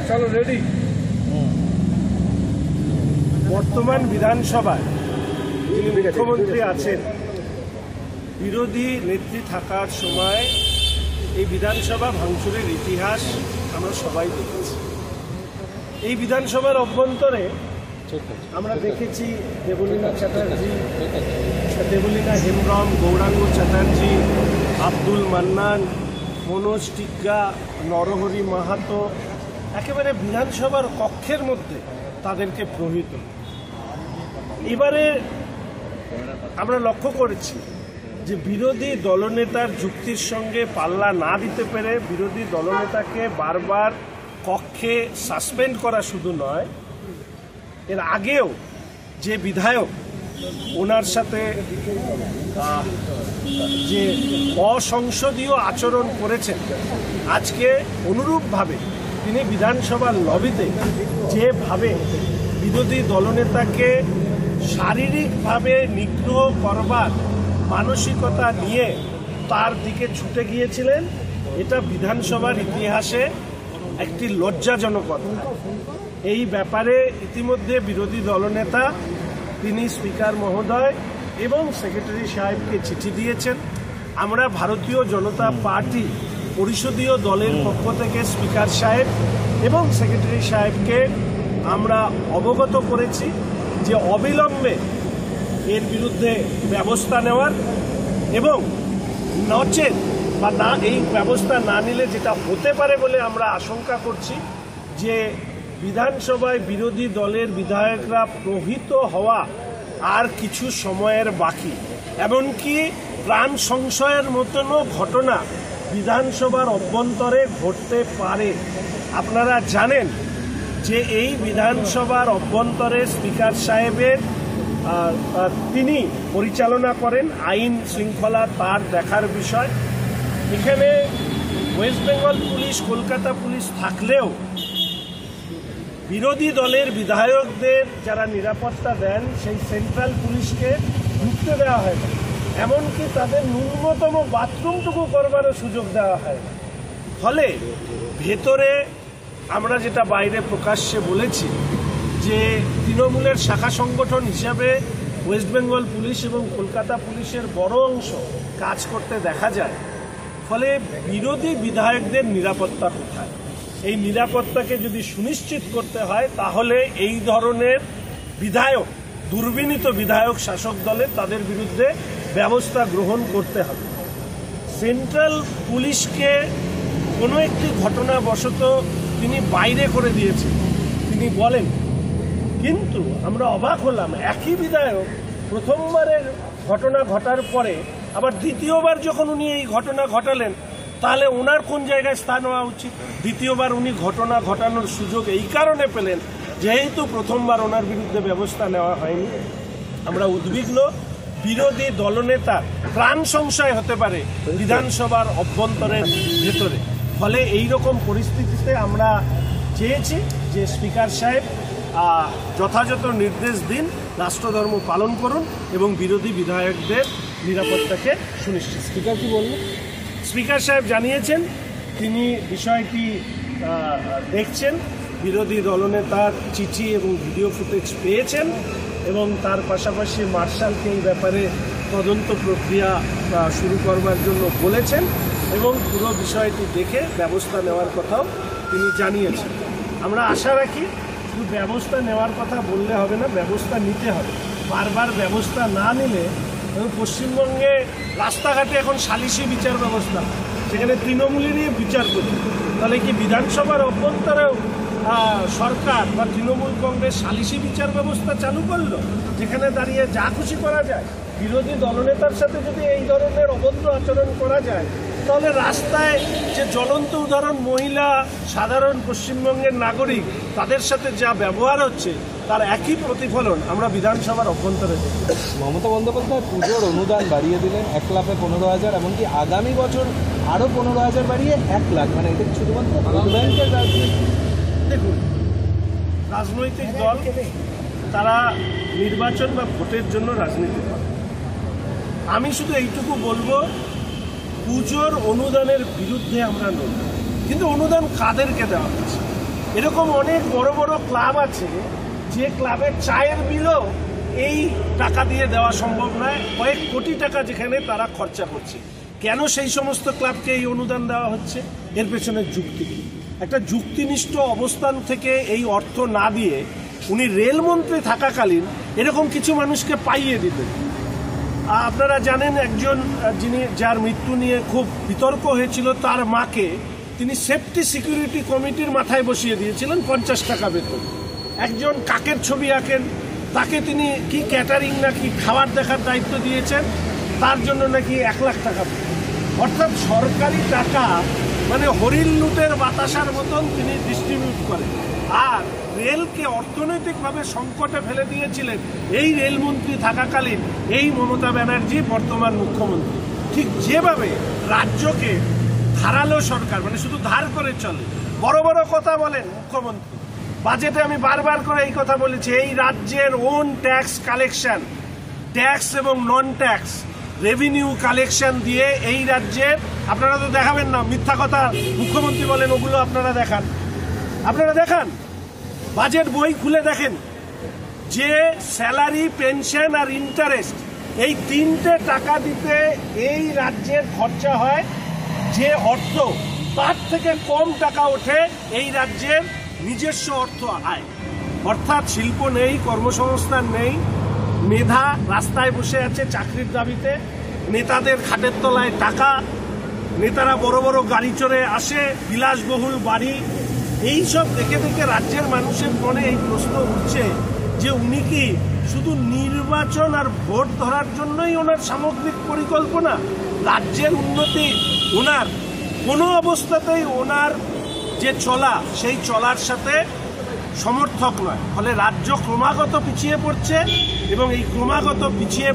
চলো রেডি। বর্তমান বিধানসভায় যিনি মুখ্যমন্ত্রী আছেন, বিরোধী নেত্রী থাকার সময় এই বিধানসভা ভাঙচুরের ইতিহাস আমরা সবাই দেখেছি। এই বিধানসভার অভ্যন্তরে আমরা দেখেছি দেবলীনা চ্যাটার্জি, দেবলীনা হেমব্রম, গৌরাঙ্গ চ্যাটার্জি, আব্দুল মান্নান, মনোজ টিগ্গা, নরহরি মাহাতো একেবারে বিধানসভার কক্ষের মধ্যে তাদেরকে প্রহিত। এবারে আমরা লক্ষ্য করেছি যে বিরোধী দলনেতার যুক্তির সঙ্গে পাল্লা না দিতে পেরে বিরোধী দলনেতাকে বারবার কক্ষে সাসপেন্ড করা শুধু নয়, এর আগেও যে বিধায়ক ওনার সাথে যে অসংসদীয় আচরণ করেছেন, আজকে অনুরূপভাবে তিনি বিধানসভার লবিতে যেভাবে বিরোধী দলনেতাকে শারীরিকভাবে নিগ্রহ করবার মানসিকতা নিয়ে তার দিকে ছুটে গিয়েছিলেন, এটা বিধানসভার ইতিহাসে একটি লজ্জাজনক কথা। এই ব্যাপারে ইতিমধ্যে বিরোধী দলনেতা তিনি স্পিকার মহোদয় এবং সেক্রেটারি সাহেবকে চিঠি দিয়েছেন। আমরা ভারতীয় জনতা পার্টি পরিষদীয় দলের পক্ষ থেকে স্পিকার সাহেব এবং সেক্রেটারি সাহেবকে আমরা অবগত করেছি যে অবিলম্বে এর বিরুদ্ধে ব্যবস্থা নেওয়ার, এবং নচেত বা না এই ব্যবস্থা না নিলে যেটা হতে পারে বলে আমরা আশঙ্কা করছি যে বিধানসভায় বিরোধী দলের বিধায়করা প্রহিত হওয়া আর কিছু সময়ের বাকি, এমনকি প্রাণ সংশয়ের মতনও ঘটনা বিধানসভার অভ্যন্তরে ঘটতে পারে। আপনারা জানেন যে এই বিধানসভার অভ্যন্তরে স্পিকার সাহেবের তিনি পরিচালনা করেন আইন শৃঙ্খলা, তার দেখার বিষয়। এখানে West Bengal police, Kolkata police থাকলেও বিরোধী দলের বিধায়কদের যারা নিরাপত্তা দেন সেই সেন্ট্রাল পুলিশকে ঢুকতে দেওয়া হয় না, এমনকি তাদের ন্যূনতম বাথরুমটুকু করবারও সুযোগ দেওয়া হয় না। ফলে ভেতরে আমরা যেটা বাইরে প্রকাশ্যে বলেছি যে তৃণমূলের শাখা সংগঠন হিসাবে ওয়েস্ট বেঙ্গল পুলিশ এবং কলকাতা পুলিশের বড় অংশ কাজ করতে দেখা যায়। ফলে বিরোধী বিধায়কদের নিরাপত্তা কোথায়? এই নিরাপত্তাকে যদি সুনিশ্চিত করতে হয় তাহলে এই ধরনের বিধায়ক, দুর্বিনীত বিধায়ক শাসক দলের, তাদের বিরুদ্ধে ব্যবস্থা গ্রহণ করতে হবে। সেন্ট্রাল পুলিশকে কোনো একটি ঘটনাবশত তিনি বাইরে করে দিয়েছেন তিনি বলেন, কিন্তু আমরা অবাক হলাম একই বিধায়ক প্রথমবারের ঘটনা ঘটার পরে আবার দ্বিতীয়বার যখন উনি এই ঘটনা ঘটালেন, তাহলে ওনার কোন জায়গায় স্থান হওয়া উচিত? দ্বিতীয়বার উনি ঘটনা ঘটানোর সুযোগ এই কারণে পেলেন যেহেতু প্রথমবার ওনার বিরুদ্ধে ব্যবস্থা নেওয়া হয়নি। আমরা উদ্বিগ্ন, বিরোধী দলনেতার প্রাণ সংশয় হতে পারে বিধানসভার অভ্যন্তরের ভেতরে। ফলে এই রকম পরিস্থিতিতে আমরা চেয়েছি যে স্পিকার সাহেব যথাযথ নির্দেশ দিন, রাষ্ট্রধর্ম পালন করুন এবং বিরোধী বিধায়কদের নিরাপত্তাকে সুনিশ্চিত। স্পিকার কি বললেন? স্পিকার সাহেব জানিয়েছেন তিনি বিষয়টি দেখছেন, বিরোধী দলনেতার চিঠি এবং ভিডিও ফুটেজ পেয়েছেন এবং তার পাশাপাশি মার্শালকে এই ব্যাপারে তদন্ত প্রক্রিয়া শুরু করবার জন্য বলেছেন এবং পুরো বিষয়টি দেখে ব্যবস্থা নেওয়ার কথাও তিনি জানিয়েছেন। আমরা আশা রাখি শুধু ব্যবস্থা নেওয়ার কথা বললে হবে না, ব্যবস্থা নিতে হবে। বারবার ব্যবস্থা না নিলে পশ্চিমবঙ্গে রাস্তাঘাটে এখন সালিশি বিচার ব্যবস্থা, সেখানে তৃণমূলেরই বিচার করছে, তাহলে কি বিধানসভার অভ্যন্তরেও সরকার বা তৃণমূল কংগ্রেস সালিশি বিচার ব্যবস্থা চালু করলো, যেখানে দাঁড়িয়ে যা খুশি করা যায়? বিরোধী দলনেতার সাথে যদি এই ধরনের অভদ্র আচরণ করা যায়, তাহলে রাস্তায় যে জ্বলন্ত উদাহরণ মহিলা, সাধারণ পশ্চিমবঙ্গের নাগরিক, তাদের সাথে যা ব্যবহার হচ্ছে তার একই প্রতিফলন আমরা বিধানসভার অভ্যন্তরে দেখি। মমতা বন্দ্যোপাধ্যায় পুজোর অনুদান বাড়িয়ে দিলেন 1,15,000, এমনকি আগামী বছর আরও 15,000 বাড়িয়ে 1 লাখ। মানে এটা শুধুমাত্র ভোট ব্যাংকের রাজনীতি। দেখুন, রাজনৈতিক দল তারা নির্বাচন বা ভোটের জন্য রাজনীতি করে। আমি শুধু এইটুকু বলবো, পুজোর অনুদানের বিরুদ্ধে আমরা নই, কিন্তু অনুদান কাদেরকে দেওয়া হচ্ছে? এরকম অনেক বড় বড় ক্লাব আছে যে ক্লাবের চায়ের বিলও এই টাকা দিয়ে দেওয়া সম্ভব নয়, কয়েক কোটি টাকা যেখানে তারা খরচা করছে। কেন সেই সমস্ত ক্লাবকে এই অনুদান দেওয়া হচ্ছে? এর পেছনে যুক্তি কি? একটা যুক্তিনিষ্ঠ অবস্থান থেকে এই অর্থ না দিয়ে উনি রেলমন্ত্রী থাকাকালীন এরকম কিছু মানুষকে পাইয়ে দিতেন। আপনারা জানেন, একজন যার মৃত্যু নিয়ে খুব বিতর্ক হয়েছিল, তার মাকে তিনি সেফটি সিকিউরিটি কমিটির মাথায় বসিয়ে দিয়েছিলেন 50 টাকা বেতন। একজন কাকের ছবি আঁকেন, তাকে তিনি কি ক্যাটারিং নাকি খাবার দেখার দায়িত্ব দিয়েছেন, তার জন্য নাকি 1 লাখ টাকা। অর্থাৎ সরকারি টাকা মানে হরিণ লুটের বাতাসার মতন তিনি ডিস্ট্রিবিউট করেন। আর রেলকে অর্থনৈতিকভাবে সংকটে ফেলে দিয়েছিলেন এই রেলমন্ত্রী থাকাকালীন এই মমতা ব্যানার্জি, বর্তমান মুখ্যমন্ত্রী। ঠিক যেভাবে রাজ্যকে ধারালো সরকার, মানে শুধু ধার করে চলে, বড় বড় কথা বলেন মুখ্যমন্ত্রী। বাজেটে আমি বারবার করে এই কথা বলেছি, এই রাজ্যের ওন ট্যাক্স কালেকশন, ট্যাক্স এবং নন ট্যাক্স রেভিনিউ কালেকশন দিয়ে এই রাজ্যের, আপনারা তো দেখাবেন না, মিথ্যা কথা মুখ্যমন্ত্রী বলেন, ওগুলো আপনারা দেখান, আপনারা দেখান, বাজেট বই খুলে দেখেন যে স্যালারি, পেনশন আর ইন্টারেস্ট, এই 3টে টাকা দিতে এই রাজ্যের খরচা হয়, যে অর্থ তার থেকে কম টাকা ওঠে এই রাজ্যের নিজস্ব অর্থ আয়। অর্থাৎ শিল্প নেই, কর্মসংস্থান নেই, মেধা রাস্তায় বসে আছে চাকরির দাবিতে, নেতাদের খাটের তলায় টাকা, নেতারা বড় বড় গাড়ি চড়ে আসে, বিলাসবহুল বাড়ি। এই সব দেখে দেখে রাজ্যের মানুষের মনে এই প্রশ্ন উঠছে যে উনি কি শুধু নির্বাচন আর ভোট ধরার জন্যই ওনার সামগ্রিক পরিকল্পনা? রাজ্যের উন্নতি ওনার কোনো অবস্থাতেই ওনার যে চলা, সেই চলার সাথে সমর্থক নয়। ফলে রাজ্য ক্রমাগত পিছিয়ে পড়ছে এবং এই ক্রমাগত পিছিয়ে